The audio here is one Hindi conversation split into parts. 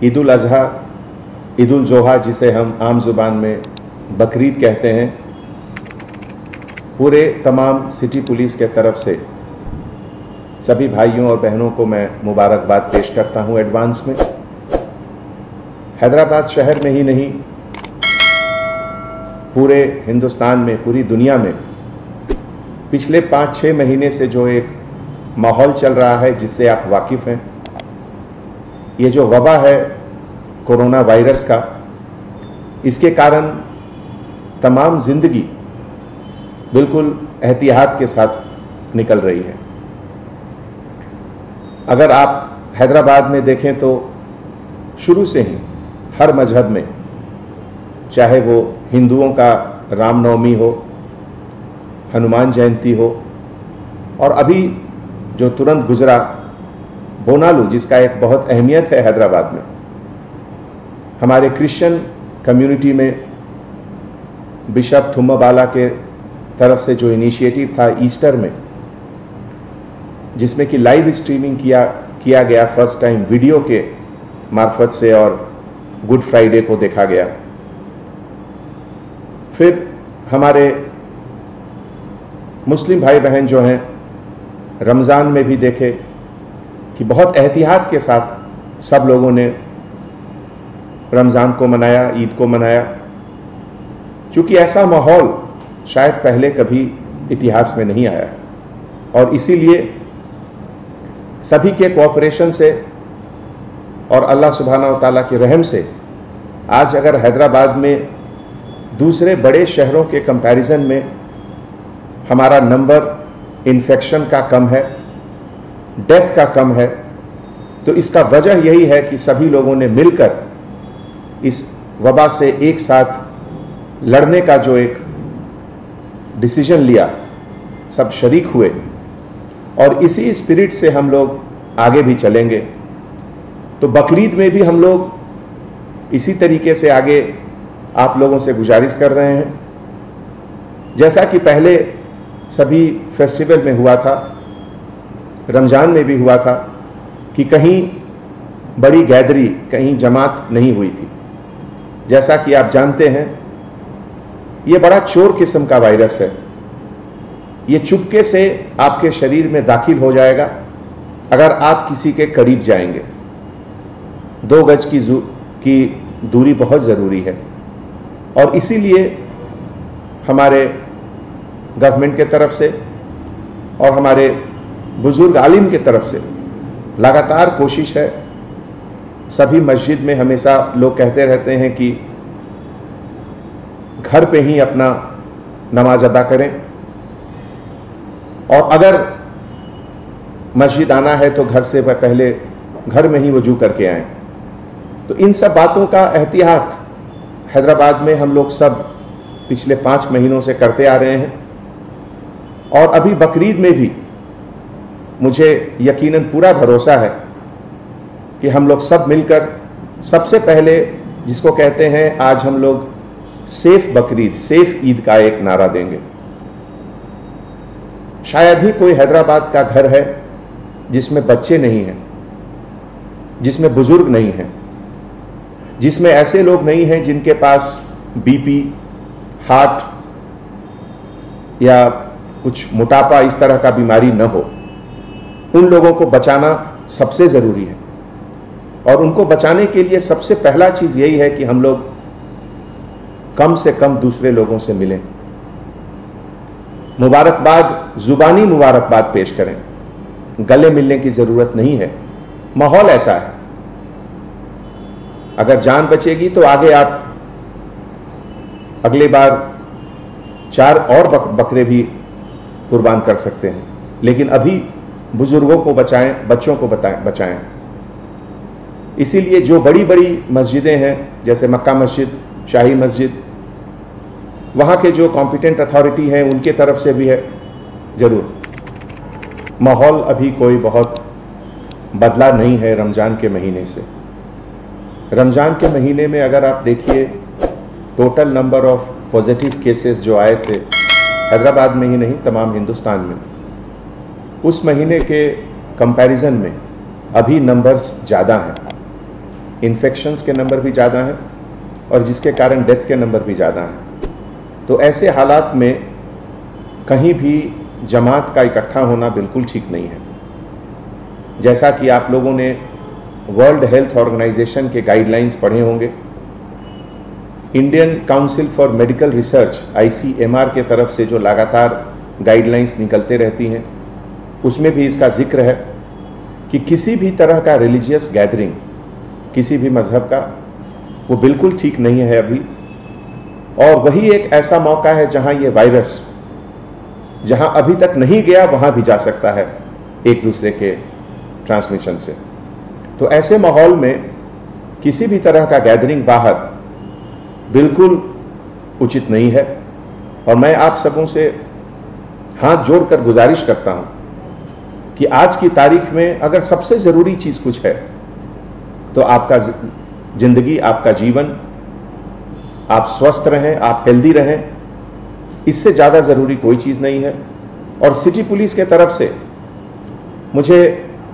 ईद उल अज़हा, ईद उल जोहा जिसे हम आम ज़ुबान में बकरीद कहते हैं, पूरे तमाम सिटी पुलिस के तरफ से सभी भाइयों और बहनों को मैं मुबारकबाद पेश करता हूं एडवांस में। हैदराबाद शहर में ही नहीं, पूरे हिंदुस्तान में, पूरी दुनिया में पिछले 5-6 महीने से जो एक माहौल चल रहा है जिससे आप वाकिफ़ हैं, ये जो वबा है कोरोना वायरस का, इसके कारण तमाम जिंदगी बिल्कुल एहतियात के साथ निकल रही है। अगर आप हैदराबाद में देखें तो शुरू से ही हर मजहब में, चाहे वो हिंदुओं का रामनवमी हो, हनुमान जयंती हो, और अभी जो तुरंत गुजरा बोनालू, जिसका एक बहुत अहमियत है हैदराबाद में, हमारे क्रिश्चियन कम्युनिटी में बिशप थुम्माबाला के तरफ से जो इनिशिएटिव था ईस्टर में, जिसमें कि लाइव स्ट्रीमिंग किया गया फर्स्ट टाइम वीडियो के मार्फत से, और गुड फ्राइडे को देखा गया। फिर हमारे मुस्लिम भाई बहन जो हैं, रमज़ान में भी देखे कि बहुत एहतियात के साथ सब लोगों ने रमज़ान को मनाया, ईद को मनाया, क्योंकि ऐसा माहौल शायद पहले कभी इतिहास में नहीं आया, और इसीलिए सभी के कोऑपरेशन से और अल्लाह सुब्हाना व तआला के रहम से आज अगर हैदराबाद में दूसरे बड़े शहरों के कंपैरिजन में हमारा नंबर इन्फेक्शन का कम है, डेथ का कम है, तो इसका वजह यही है कि सभी लोगों ने मिलकर इस वबा से एक साथ लड़ने का जो एक डिसीजन लिया, सब शरीक हुए, और इसी स्पिरिट से हम लोग आगे भी चलेंगे। तो बकरीद में भी हम लोग इसी तरीके से आगे आप लोगों से गुजारिश कर रहे हैं, जैसा कि पहले सभी फेस्टिवल में हुआ था, रमज़ान में भी हुआ था, कि कहीं बड़ी गैदरी, कहीं जमात नहीं हुई थी। जैसा कि आप जानते हैं, ये बड़ा चोर किस्म का वायरस है। ये चुपके से आपके शरीर में दाखिल हो जाएगा अगर आप किसी के करीब जाएंगे। 2 गज की दूरी बहुत ज़रूरी है, और इसीलिए हमारे गवर्नमेंट के तरफ से और हमारे बुजुर्ग आलिम के तरफ से लगातार कोशिश है। सभी मस्जिद में हमेशा लोग कहते रहते हैं कि घर पे ही अपना नमाज अदा करें, और अगर मस्जिद आना है तो घर से पहले घर में ही वजू करके आएं। तो इन सब बातों का एहतियात हैदराबाद में हम लोग सब पिछले 5 महीनों से करते आ रहे हैं, और अभी बकरीद में भी मुझे यकीनन पूरा भरोसा है कि हम लोग सब मिलकर सबसे पहले, जिसको कहते हैं आज हम लोग सेफ बकरीद, सेफ ईद का एक नारा देंगे। शायद ही कोई हैदराबाद का घर है जिसमें बच्चे नहीं हैं, जिसमें बुजुर्ग नहीं हैं, जिसमें ऐसे लोग नहीं हैं जिनके पास बीपी, हार्ट या कुछ मोटापा, इस तरह का बीमारी न हो। उन लोगों को बचाना सबसे ज़रूरी है, और उनको बचाने के लिए सबसे पहला चीज़ यही है कि हम लोग कम से कम दूसरे लोगों से मिलें, मुबारकबाद, जुबानी मुबारकबाद पेश करें। गले मिलने की ज़रूरत नहीं है, माहौल ऐसा है। अगर जान बचेगी तो आगे आप अगली बार 4 और बकरे भी कुर्बान कर सकते हैं, लेकिन अभी बुजुर्गों को बचाएं, बच्चों को बचाएं। इसीलिए जो बड़ी बड़ी मस्जिदें हैं, जैसे मक्का मस्जिद, शाही मस्जिद, वहाँ के जो कॉम्पिटेंट अथॉरिटी हैं उनके तरफ से भी है, ज़रूर माहौल अभी कोई बहुत बदला नहीं है रमज़ान के महीने से। रमज़ान के महीने में अगर आप देखिए, total number of positive cases जो आए थे हैदराबाद में ही नहीं, तमाम हिंदुस्तान में, उस महीने के कंपैरिजन में अभी नंबर्स ज़्यादा हैं। इन्फेक्शंस के नंबर भी ज़्यादा हैं और जिसके कारण डेथ के नंबर भी ज़्यादा हैं। तो ऐसे हालात में कहीं भी जमात का इकट्ठा होना बिल्कुल ठीक नहीं है। जैसा कि आप लोगों ने वर्ल्ड हेल्थ ऑर्गेनाइजेशन के गाइडलाइंस पढ़े होंगे, Indian council for medical research ICMR के तरफ से जो लगातार गाइडलाइंस निकलते रहती हैं, उसमें भी इसका जिक्र है कि किसी भी तरह का रिलीजियस गैदरिंग, किसी भी मजहब का, वो बिल्कुल ठीक नहीं है अभी। और वही एक ऐसा मौका है जहां ये वायरस, जहां अभी तक नहीं गया वहां भी जा सकता है एक दूसरे के ट्रांसमिशन से। तो ऐसे माहौल में किसी भी तरह का गैदरिंग बाहर बिल्कुल उचित नहीं है। और मैं आप सबों से हाथ जोड़कर गुजारिश करता हूं कि आज की तारीख में अगर सबसे जरूरी चीज कुछ है तो आपका जिंदगी, आपका जीवन, आप स्वस्थ रहें, आप हेल्दी रहें, इससे ज्यादा जरूरी कोई चीज नहीं है। और सिटी पुलिस के तरफ से मुझे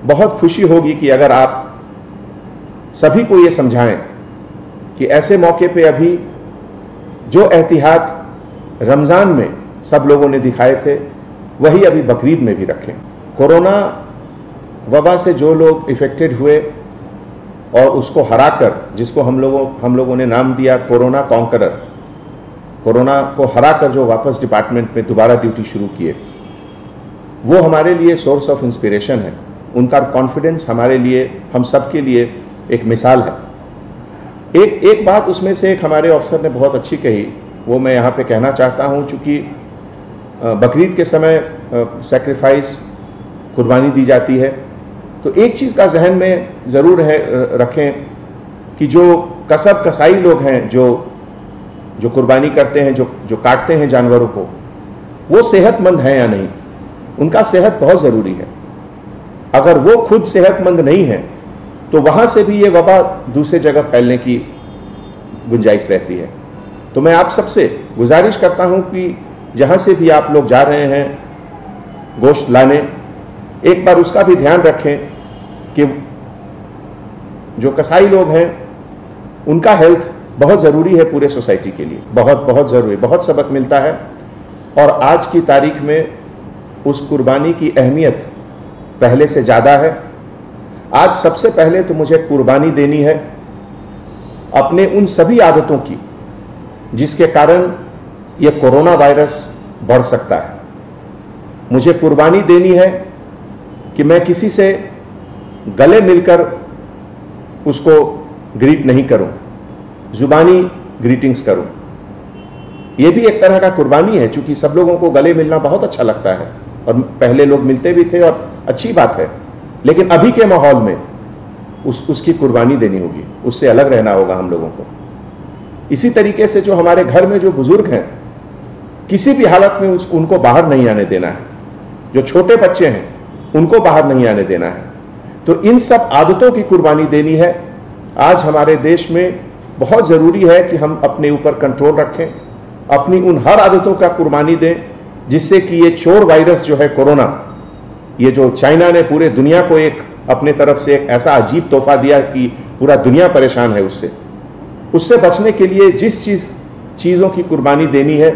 बहुत खुशी होगी कि अगर आप सभी को ये समझाएं कि ऐसे मौके पे अभी जो एहतियात रमजान में सब लोगों ने दिखाए थे वही अभी बकरीद में भी रखें। कोरोना वबा से जो लोग इफेक्टेड हुए और उसको हराकर, जिसको हम लोगों ने नाम दिया कोरोना कॉन्करर, कोरोना को हराकर जो वापस डिपार्टमेंट में दोबारा ड्यूटी शुरू किए, वो हमारे लिए सोर्स ऑफ इंस्पिरेशन है। उनका कॉन्फिडेंस हमारे लिए, हम सब के लिए एक मिसाल है। एक बात उसमें से एक हमारे ऑफिसर ने बहुत अच्छी कही, वो मैं यहाँ पे कहना चाहता हूँ। चूँकि बकरीद के समय सैक्रिफाइस, कुर्बानी दी जाती है, तो एक चीज़ का जहन में ज़रूर रखें कि जो कसब कसाई लोग हैं, जो कुर्बानी करते हैं, जो काटते हैं जानवरों को, वो सेहतमंद हैं या नहीं, उनका सेहत बहुत ज़रूरी है। अगर वो खुद सेहतमंद नहीं है तो वहाँ से भी ये वबा दूसरे जगह फैलने की गुंजाइश रहती है। तो मैं आप सबसे गुजारिश करता हूँ कि जहाँ से भी आप लोग जा रहे हैं गोश्त लाने, एक बार उसका भी ध्यान रखें कि जो कसाई लोग हैं उनका हेल्थ बहुत ज़रूरी है पूरे सोसाइटी के लिए, बहुत बहुत ज़रूरी, बहुत सबक मिलता है। और आज की तारीख में उस कुर्बानी की अहमियत पहले से ज़्यादा है। आज सबसे पहले तो मुझे कुर्बानी देनी है अपने उन सभी आदतों की जिसके कारण ये कोरोना वायरस बढ़ सकता है। मुझे कुर्बानी देनी है कि मैं किसी से गले मिलकर उसको ग्रीट नहीं करूं, जुबानी ग्रीटिंग्स करूं। यह भी एक तरह का कुर्बानी है, क्योंकि सब लोगों को गले मिलना बहुत अच्छा लगता है और पहले लोग मिलते भी थे और अच्छी बात है। लेकिन अभी के माहौल में उसकी कुर्बानी देनी होगी, उससे अलग रहना होगा हम लोगों को। इसी तरीके से जो हमारे घर में जो बुजुर्ग हैं, किसी भी हालत में उनको बाहर नहीं आने देना है। जो छोटे बच्चे हैं उनको बाहर नहीं आने देना है। तो इन सब आदतों की कुर्बानी देनी है। आज हमारे देश में बहुत ज़रूरी है कि हम अपने ऊपर कंट्रोल रखें, अपनी उन हर आदतों का कुर्बानी दें, जिससे कि ये चोर वायरस जो है कोरोना, ये जो चाइना ने पूरे दुनिया को एक अपने तरफ से एक ऐसा अजीब तोहफा दिया कि पूरा दुनिया परेशान है उससे बचने के लिए जिस चीज़ों की कुर्बानी देनी है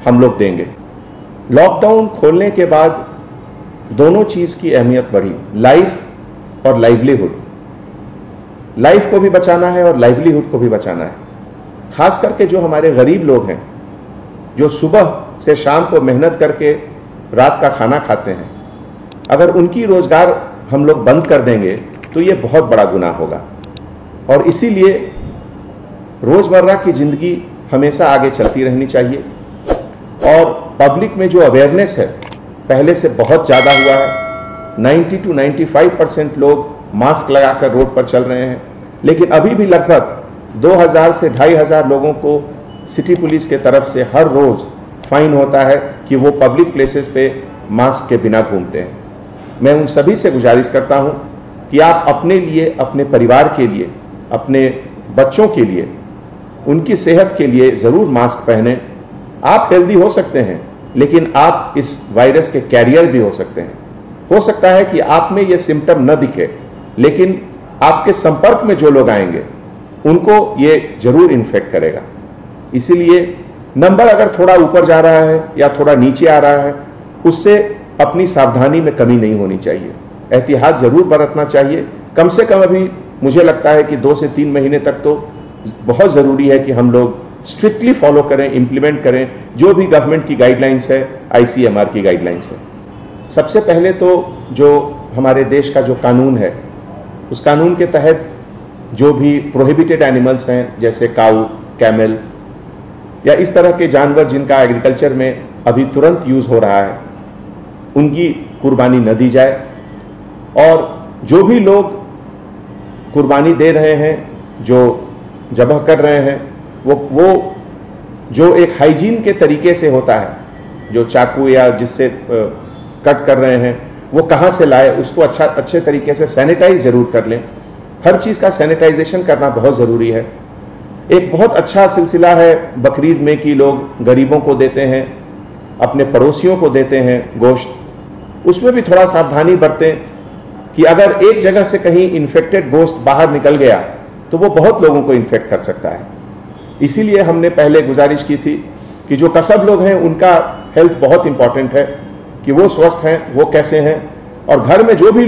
हम लोग देंगे। लॉकडाउन खोलने के बाद दोनों चीज़ की अहमियत बढ़ी, लाइफ और लाइवलीहुड। लाइफ को भी बचाना है और लाइवलीहुड को भी बचाना है। खास करके जो हमारे गरीब लोग हैं, जो सुबह से शाम को मेहनत करके रात का खाना खाते हैं, अगर उनकी रोजगार हम लोग बंद कर देंगे तो ये बहुत बड़ा गुनाह होगा। और इसीलिए रोजमर्रा की जिंदगी हमेशा आगे चलती रहनी चाहिए। और पब्लिक में जो अवेयरनेस है पहले से बहुत ज़्यादा हुआ है। 90 to 95% लोग मास्क लगाकर रोड पर चल रहे हैं, लेकिन अभी भी लगभग 2000 से 2500 लोगों को सिटी पुलिस के तरफ से हर रोज़ फाइन होता है कि वो पब्लिक प्लेसेस पे मास्क के बिना घूमते हैं। मैं उन सभी से गुजारिश करता हूं कि आप अपने लिए, अपने परिवार के लिए, अपने बच्चों के लिए, उनकी सेहत के लिए ज़रूर मास्क पहनें। आप हेल्दी हो सकते हैं, लेकिन आप इस वायरस के कैरियर भी हो सकते हैं। हो सकता है कि आप में ये सिम्टम न दिखे, लेकिन आपके संपर्क में जो लोग आएंगे उनको ये जरूर इन्फेक्ट करेगा। इसीलिए नंबर अगर थोड़ा ऊपर जा रहा है या थोड़ा नीचे आ रहा है, उससे अपनी सावधानी में कमी नहीं होनी चाहिए, एहतियात जरूर बरतना चाहिए। कम से कम अभी मुझे लगता है कि 2 से 3 महीने तक तो बहुत ज़रूरी है कि हम लोग स्ट्रिक्टली फॉलो करें, इम्प्लीमेंट करें जो भी गवर्नमेंट की गाइडलाइंस है, ICMR की गाइडलाइंस है। सबसे पहले तो जो हमारे देश का जो कानून है, उस कानून के तहत जो भी प्रोहिबिटेड एनिमल्स हैं, जैसे काऊ, कैमल या इस तरह के जानवर जिनका एग्रीकल्चर में अभी तुरंत यूज़ हो रहा है, उनकी कुर्बानी न दी जाए। और जो भी लोग कुर्बानी दे रहे हैं, जो ज़बह कर रहे हैं, वो जो एक हाइजीन के तरीके से होता है, जो चाकू या जिससे कट कर रहे हैं, वो कहाँ से लाए, उसको अच्छे तरीके से सैनिटाइज ज़रूर कर लें। हर चीज़ का सैनिटाइजेशन करना बहुत ज़रूरी है। एक बहुत अच्छा सिलसिला है बकरीद में कि लोग गरीबों को देते हैं, अपने पड़ोसियों को देते हैं गोश्त। उसमें भी थोड़ा सावधानी बरतें कि अगर एक जगह से कहीं इन्फेक्टेड गोश्त बाहर निकल गया तो वो बहुत लोगों को इन्फेक्ट कर सकता है। इसीलिए हमने पहले गुजारिश की थी कि जो कसब लोग हैं उनका हेल्थ बहुत इंपॉर्टेंट है, कि वो स्वस्थ हैं, वो कैसे हैं। और घर में जो भी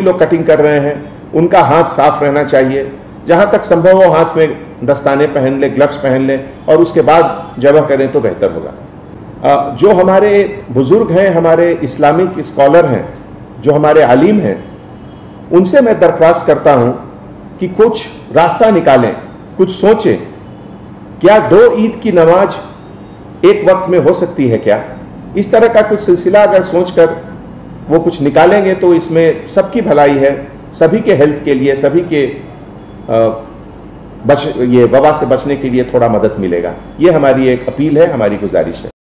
लोग कटिंग कर रहे हैं, उनका हाथ साफ रहना चाहिए। जहाँ तक संभव हो हाथ में दस्ताने पहन लें, ग्लव्स पहन लें और उसके बाद ज़बह करें तो बेहतर होगा। जो हमारे बुजुर्ग हैं, हमारे इस्लामिक स्कॉलर हैं, जो हमारे आलिम हैं, उनसे मैं दरख्वास्त करता हूं कि कुछ रास्ता निकालें, कुछ सोचें। क्या 2 ईद की नमाज एक वक्त में हो सकती है क्या? इस तरह का कुछ सिलसिला अगर सोचकर वो कुछ निकालेंगे तो इसमें सबकी भलाई है, सभी के हेल्थ के लिए, सभी के ये वबा से बचने के लिए थोड़ा मदद मिलेगा। ये हमारी एक अपील है, हमारी गुजारिश है।